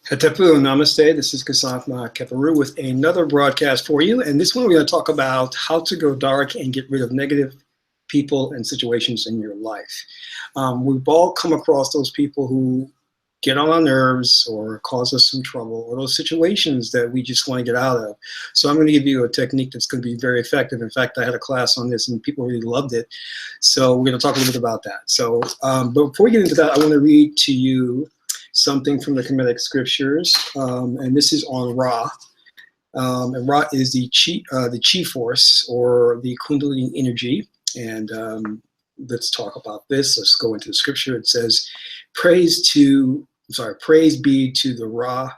Hatapu, namaste. This is Kasantha Keparu with another broadcast for you. And this one we're going to talk about how to go dark and get rid of negative people and situations in your life. We've all come across those people who get on our nerves or cause us some trouble, or those situations that we just want to get out of. So I'm going to give you a technique that's going to be very effective. In fact, I had a class on this and people really loved it. So we're going to talk a little bit about that. So but before we get into that, I want to read to you something from the Kemetic scriptures, and this is on Ra. And Ra is the chi force, or the Kundalini energy. And let's talk about this. Let's go into the scripture. It says, praise be to the Ra,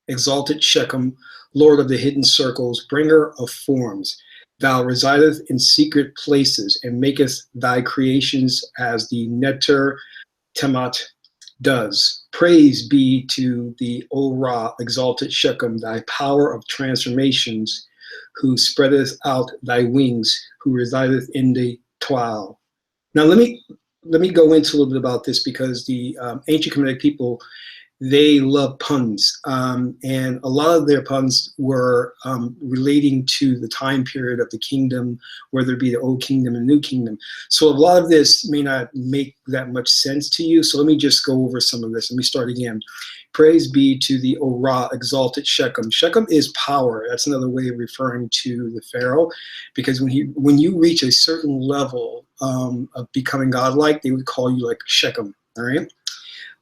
exalted Shechem, Lord of the hidden circles, bringer of forms. Thou resideth in secret places, and makest thy creations as the Neter Temat does. Praise be to the O Ra, exalted Shechem, thy power of transformations, who spreadeth out thy wings, who resideth in the Twal. Now let me go into a little bit about this, because the ancient Kemetic people, they love puns, and a lot of their puns were relating to the time period of the kingdom, whether it be the old kingdom and new kingdom. So a lot of this may not make that much sense to you, so let me just go over some of this. Let me start again. Praise be to the Ora, exalted Shechem. Shechem is power. That's another way of referring to the Pharaoh, because when you reach a certain level of becoming godlike, they would call you like Shechem, all right?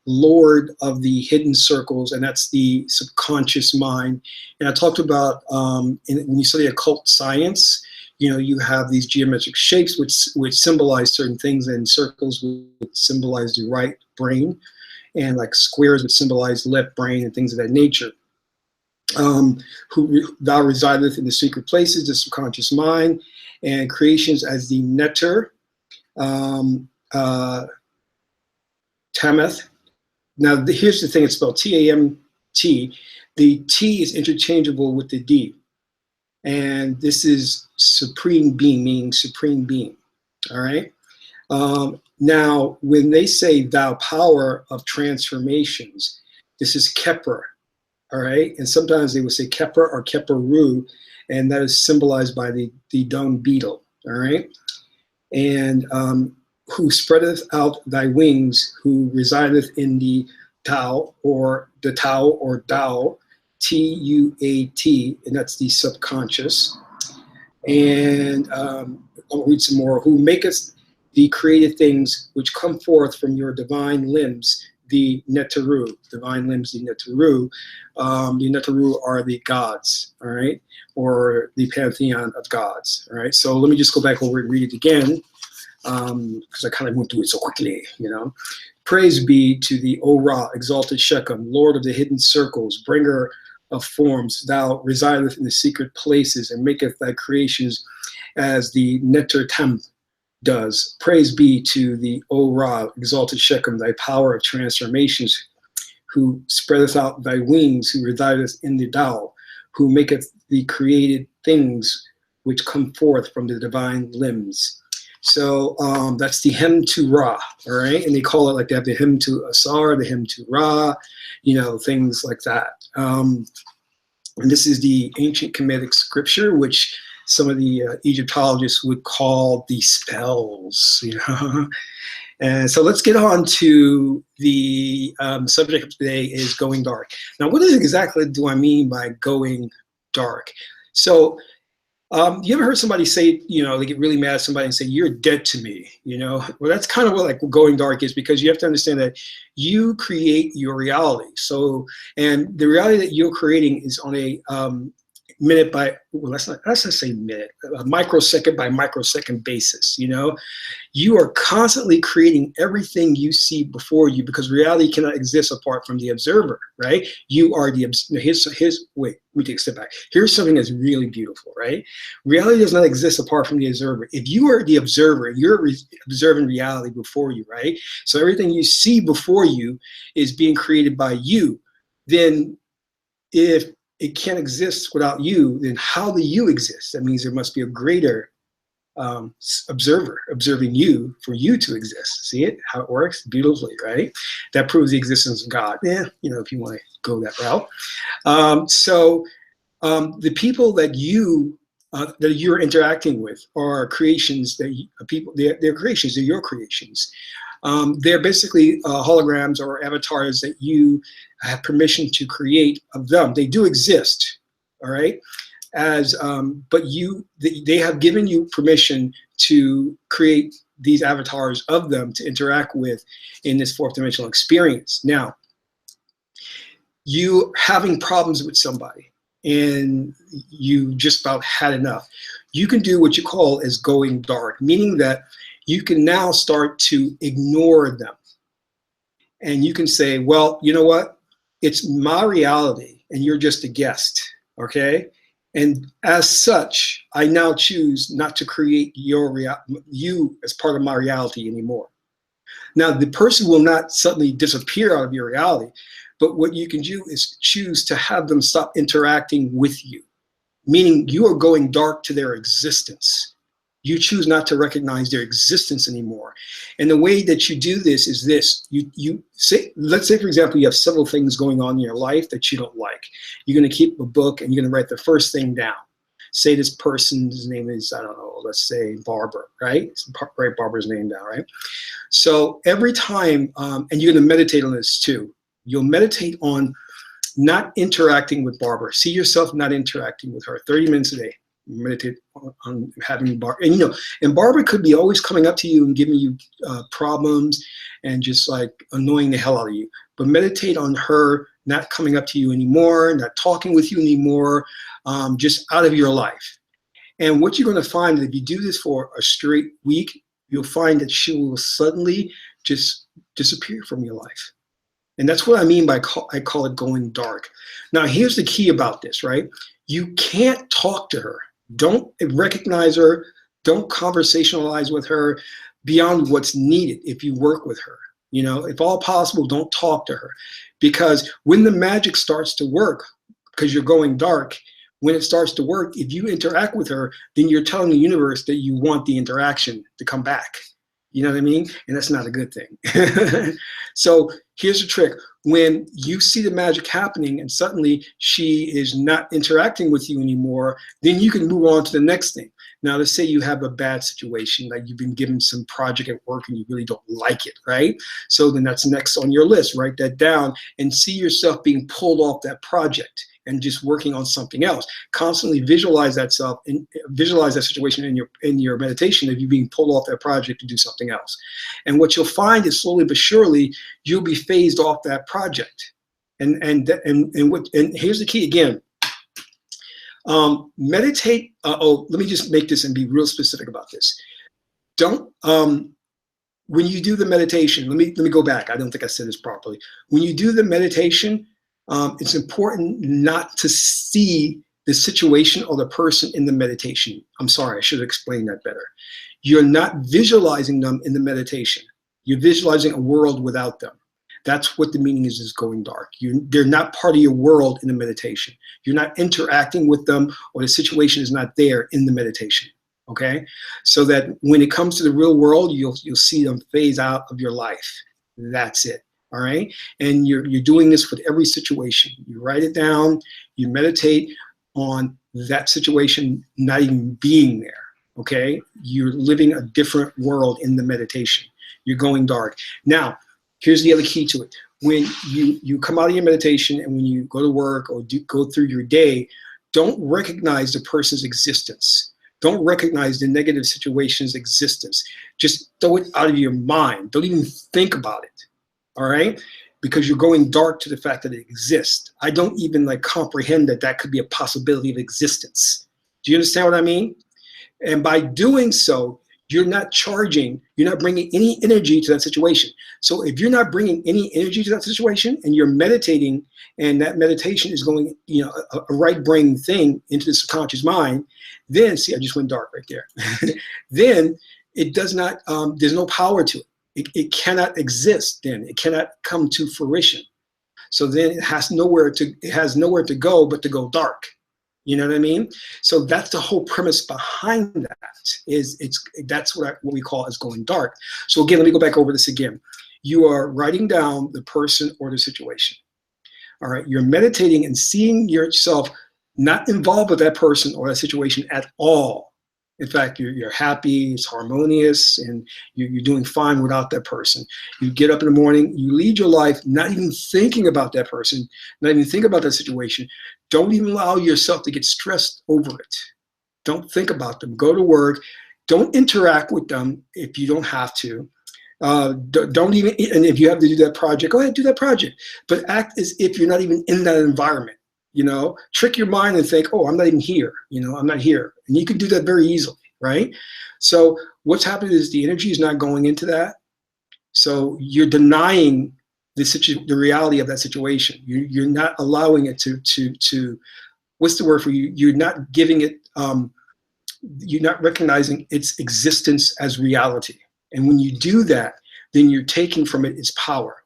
Lord of the hidden circles, and that's the subconscious mind. And I talked about when you study occult science, you have these geometric shapes which symbolize certain things, and circles which symbolize the right brain, and like squares which symbolize left brain, and things of that nature. Who thou resideth in the secret places, the subconscious mind, and creations as the Neter Tameth. Now, here's the thing, it's spelled T-A-M-T. The T is interchangeable with the D. And this is supreme being, meaning supreme being, all right? Now, when they say thou power of transformations, this is Keper, all right? And sometimes they would say Keper or Keperu, and that is symbolized by the dung beetle, all right? And who spreadeth out thy wings, who resideth in the Tao, or Tao, T-U-A-T, and that's the subconscious. And I'll read some more. Who maketh the created things which come forth from your divine limbs, the Neteru, divine limbs, the Neteru. The Neteru are the gods, all right, or the pantheon of gods, all right. So let me just go back over and read it again, because I kind of went through it so quickly, Praise be to the O Ra, exalted Shechem, Lord of the hidden circles, bringer of forms. Thou resideth in the secret places, and maketh thy creations as the Neter Tem does. Praise be to the O Ra, exalted Shechem, thy power of transformations, who spreadeth out thy wings, who resideth in the Tao, who maketh the created things which come forth from the divine limbs. So that's the hymn to Ra, all right? And they call it like they have the hymn to Asar, the hymn to Ra, things like that. And this is the ancient Kemetic scripture, which some of the Egyptologists would call the spells, And so let's get on to the subject of today is going dark. Now, what exactly do I mean by going dark? So you ever heard somebody say, they get really mad at somebody and say, you're dead to me, Well, that's kind of what like going dark is, because you have to understand that you create your reality. So, and the reality that you're creating is on a minute by, well, let's not say minute, a microsecond by microsecond basis, You are constantly creating everything you see before you, because reality cannot exist apart from the observer, right? You are the, wait, let me take a step back. Here's something that's really beautiful, right? Reality does not exist apart from the observer. If you are the observer, you're observing reality before you, right? So everything you see before you is being created by you. Then if it can't exist without you, then how do you exist? That means there must be a greater observer, observing you for you to exist. See it? How it works beautifully, right? That proves the existence of God. Yeah, you know, if you want to go that route. The people that you're interacting with are creations that they're creations. They're your creations. They're basically holograms or avatars that you have permission to create of them. They do exist, all right? But they have given you permission to create these avatars of them to interact with in this fourth dimensional experience. Now, you having problems with somebody and you just about had enough, you can do what you call as going dark, meaning that you can now start to ignore them. And you can say, well, you know what? It's my reality and you're just a guest, okay? And as such, I now choose not to create you as part of my reality anymore. Now, the person will not suddenly disappear out of your reality, but what you can do is choose to have them stop interacting with you, meaning you are going dark to their existence. You choose not to recognize their existence anymore. And the way that you do this is this. Let's say, for example, you have several things going on in your life that you don't like. You're going to keep a book and you're going to write the first thing down. Say this person's name is, I don't know, let's say Barbara, right? Write Barbara's name down, right? So every time, and you're going to meditate on this too. You'll meditate on not interacting with Barbara. See yourself not interacting with her 30 minutes a day. Meditate on having Barbara, and you know, and Barbara could be always coming up to you and giving you problems and just like annoying the hell out of you. But meditate on her not coming up to you anymore, not talking with you anymore, just out of your life. And what you're going to find is if you do this for a straight week, you'll find that she will suddenly just disappear from your life. And that's what I mean by I call it going dark. Now, here's the key about this, right? You can't talk to her. Don't recognize her. Don't conversationalize with her beyond what's needed if you work with her. You know, if all possible, don't talk to her. Because when the magic starts to work, because you're going dark, when it starts to work, if you interact with her, then you're telling the universe that you want the interaction to come back. You know what I mean? And that's not a good thing. So here's the trick. When you see the magic happening and suddenly she is not interacting with you anymore, then you can move on to the next thing. Now, let's say you have a bad situation, like you've been given some project at work and you really don't like it, right? So then that's next on your list. Write that down and see yourself being pulled off that project and just working on something else. Constantly visualize that self and visualize that situation in your meditation of you being pulled off that project to do something else. And what you'll find is slowly but surely you'll be phased off that project. And here's the key again. Meditate. Let me just make this and be real specific about this. Don't when you do the meditation. Let me go back. I don't think I said this properly. When you do the meditation, it's important not to see the situation or the person in the meditation. I'm sorry, I should have explained that better. You're not visualizing them in the meditation. You're visualizing a world without them. That's what the meaning is going dark. They're not part of your world in the meditation. You're not interacting with them, or the situation is not there in the meditation. Okay? So that when it comes to the real world, you'll see them phase out of your life. That's it. All right, and you're doing this with every situation. You write it down, you meditate on that situation not even being there, okay? You're living a different world in the meditation. You're going dark. Now, here's the other key to it. When you come out of your meditation and when you go to work or go through your day, don't recognize the person's existence. Don't recognize the negative situation's existence. Just throw it out of your mind. Don't even think about it. All right, because you're going dark to the fact that it exists. I don't even like comprehend that could be a possibility of existence. Do you understand what I mean? And by doing so, you're not charging, you're not bringing any energy to that situation. So if you're not bringing any energy to that situation and you're meditating and that meditation is going, you know, a right brain thing into the subconscious mind, then see, I just went dark right there. Then it does not, there's no power to it. It cannot exist then. It cannot come to fruition. So then it has nowhere to go but to go dark. You know what I mean? So that's the whole premise behind that. That's what we call as going dark. So again, let me go back over this again. You are writing down the person or the situation. All right, you're meditating and seeing yourself not involved with that person or that situation at all. In fact, you're happy, it's harmonious, and you're doing fine without that person. You get up in the morning, you lead your life not even thinking about that person, not even think about that situation. Don't even allow yourself to get stressed over it. Don't think about them. Go to work. Don't interact with them if you don't have to. Don't even, and if you have to do that project, go ahead, do that project. But act as if you're not even in that environment. You know, trick your mind and think, oh, I'm not even here. You know, I'm not here. And you can do that very easily, right? So what's happening is the energy is not going into that. So you're denying the reality of that situation. You're not allowing it to what's the word for you? You're not giving it, you're not recognizing its existence as reality. And when you do that, then you're taking from it its power.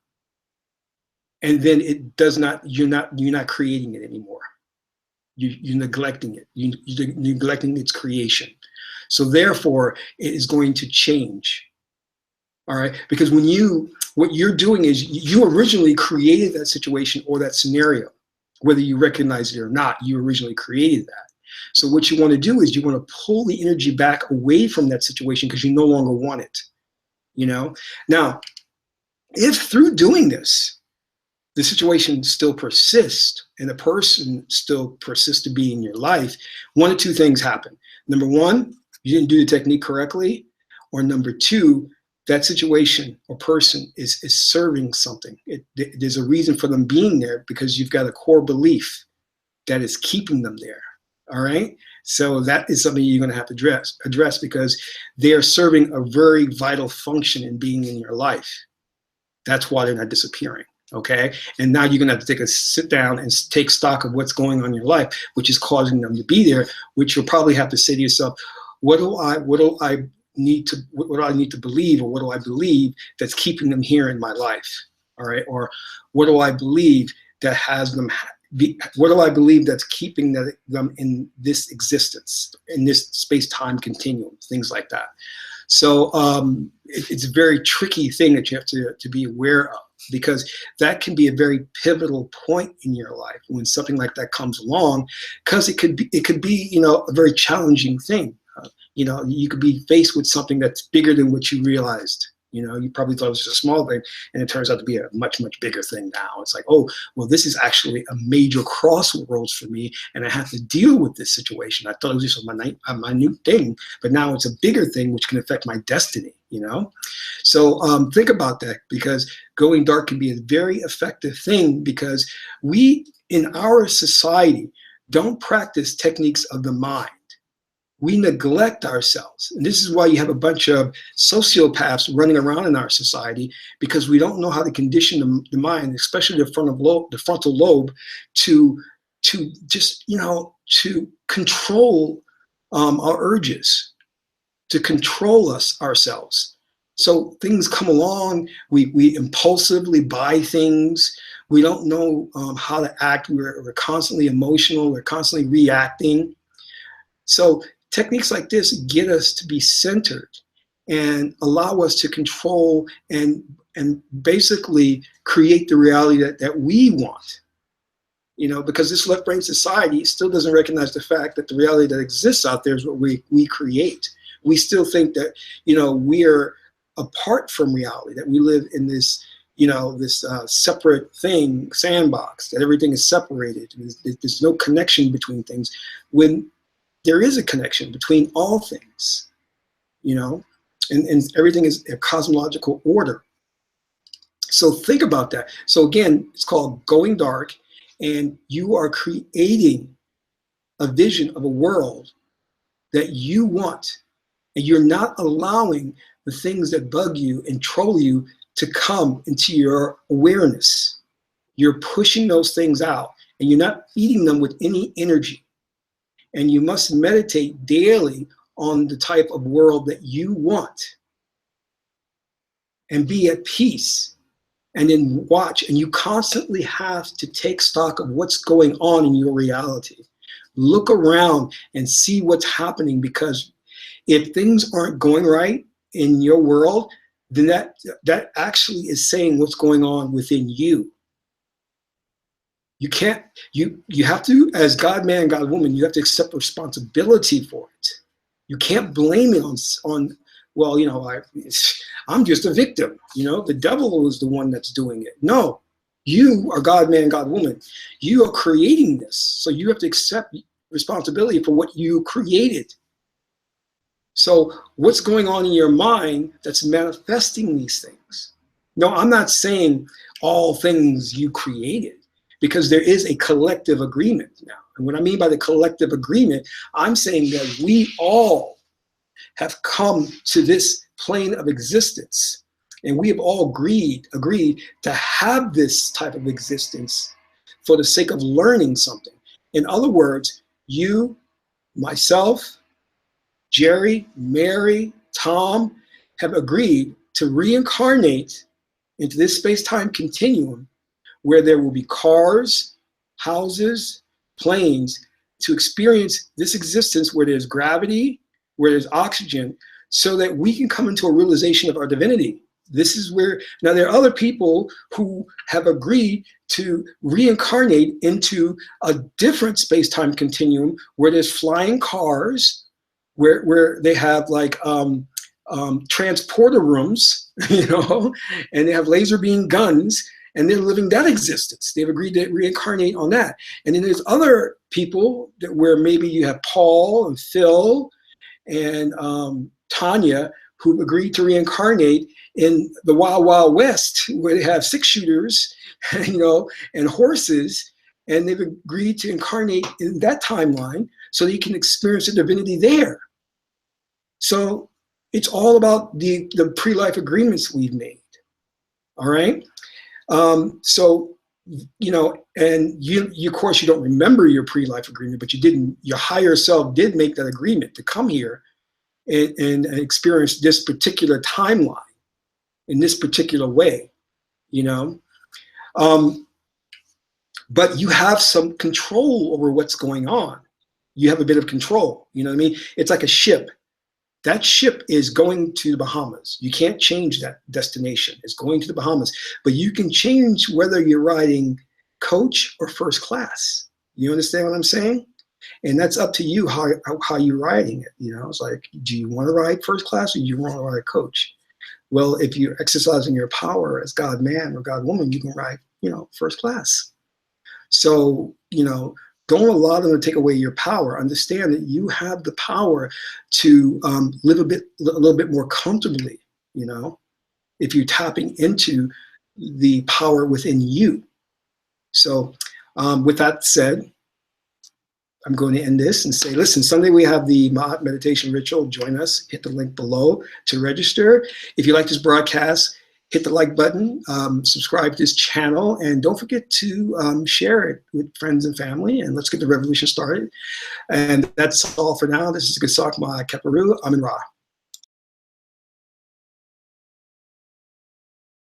And then it does not, you're not creating it anymore. You're neglecting it. You're neglecting its creation. So therefore, it is going to change. All right, because what you're doing is you originally created that situation or that scenario, whether you recognize it or not, you originally created that. So what you want to do is you want to pull the energy back away from that situation because you no longer want it, you know? Now, if through doing this, the situation still persists and the person still persists to be in your life, one of two things happen. Number one, you didn't do the technique correctly, or number two, that situation or person is serving something. There's a reason for them being there because you've got a core belief that is keeping them there. All right. So that is something you're going to have to address because they are serving a very vital function in being in your life. That's why they're not disappearing. Okay. And now you're going to have to sit down and take stock of what's going on in your life, which is causing them to be there, which you'll probably have to say to yourself, what do I need to believe, or what do I believe that's keeping them here in my life? All right. Or what do I believe that has them, what do I believe that's keeping them in this existence, in this space-time continuum, things like that. So it's a very tricky thing that you have to be aware of, because that can be a very pivotal point in your life when something like that comes along, because it could be you know, a very challenging thing. You know, you could be faced with something that's bigger than what you realized. You know, you probably thought it was just a small thing, and it turns out to be a much, much bigger thing now. It's like, oh, well, this is actually a major crossroads for me, and I have to deal with this situation. I thought it was just a minute thing, but now it's a bigger thing which can affect my destiny, you know? So think about that, because going dark can be a very effective thing, because we, in our society, don't practice techniques of the mind. We neglect ourselves. And this is why you have a bunch of sociopaths running around in our society, because we don't know how to condition the mind, especially the frontal lobe, to just, you know, to control our urges, to control ourselves. So things come along, we impulsively buy things. We don't know how to act. We're constantly emotional. We're constantly reacting. So techniques like this get us to be centered and allow us to control and basically create the reality that we want. You know, because this left brain society still doesn't recognize the fact that the reality that exists out there is what we create. We still think that, you know, we are apart from reality, that we live in this, you know, this separate thing, sandbox, that everything is separated. There's no connection between things, when there is a connection between all things, you know, and everything is a cosmological order. So think about that. So again, it's called going dark, and you are creating a vision of a world that you want, and you're not allowing the things that bug you and trouble you to come into your awareness. You're pushing those things out, and you're not feeding them with any energy. And you must meditate daily on the type of world that you want, and be at peace, and then watch. And you constantly have to take stock of what's going on in your reality. Look around and see what's happening, because if things aren't going right in your world, then that actually is saying what's going on within you. You can't, you have to, as God man, God woman, you have to accept responsibility for it. You can't blame it on well, you know, I'm just a victim. You know, the devil is the one that's doing it. No, you are God man, God woman. You are creating this. So you have to accept responsibility for what you created. So what's going on in your mind that's manifesting these things? No, I'm not saying all things you created, because there is a collective agreement now. And what I mean by the collective agreement, I'm saying that we all have come to this plane of existence, and we have all agreed to have this type of existence for the sake of learning something. In other words, you, myself, Jerry, Mary, Tom have agreed to reincarnate into this space-time continuum where there will be cars, houses, planes, to experience this existence where there's gravity, where there's oxygen, so that we can come into a realization of our divinity. This is where, now there are other people who have agreed to reincarnate into a different space-time continuum where there's flying cars, where they have like transporter rooms, you know, and they have laser beam guns, and they're living that existence. They've agreed to reincarnate on that. And then there's other people where maybe you have Paul and Phil and Tanya, who agreed to reincarnate in the Wild Wild West, where they have 6-shooters, you know, and horses, and they've agreed to incarnate in that timeline so that you can experience the divinity there. So it's all about the pre-life agreements we've made. All right. So, you know, and you of course, you don't remember your pre-life agreement, but you didn't, your higher self did make that agreement to come here and experience this particular timeline in this particular way, you know. But you have some control over what's going on. You have a bit of control, you know what I mean? It's like a ship. That ship is going to the Bahamas. You can't change that destination. It's going to the Bahamas. But you can change whether you're riding coach or first class. You understand what I'm saying? And that's up to you how you're riding it. You know, it's like, do you want to ride first class or do you want to ride coach? Well, if you're exercising your power as God man or God woman, you can ride, you know, first class. So, you know, don't allow them to take away your power. Understand that you have the power to live a little bit more comfortably, you know, if you're tapping into the power within you. So with that said, I'm going to end this and say, listen, Sunday we have the Mahat meditation ritual. Join us. Hit the link below to register. If you like this broadcast, hit the like button, subscribe to this channel, and don't forget to share it with friends and family, and let's get the revolution started. And that's all for now. This is Gasakma Keparu. Amin Ra.